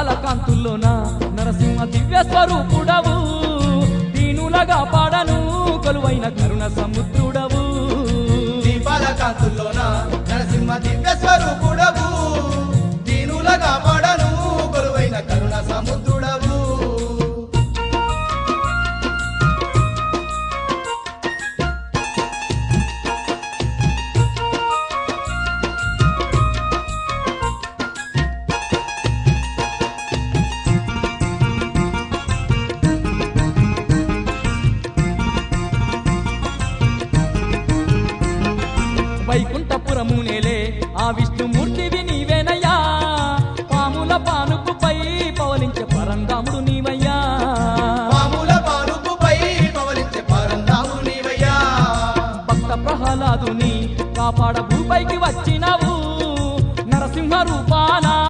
దీపాల కాంతుల్లోన నరసింహ దివ్య స్వరూపుడవు దీనులగా పాడను కొలువైన కరుణ సముద్రుడవు దీపాల కాంతుల్లోన నరసింహ దివ్య స్వరూపుడవు దీనులగా పాడను కొలువైన కరుణ సముద్రుడవు వైకుంఠపురమునేలే ఆ విష్ణుమూర్తివి నీవేనయ్యా పాముల పానుకుపై పవలించే పరంధాముడు నీవయ్యా పాముల పానుకుపై పవలించే పరంధాముడు నీవయ్యా భక్త ప్రహ్లాదుని కాపాడ భూపైకి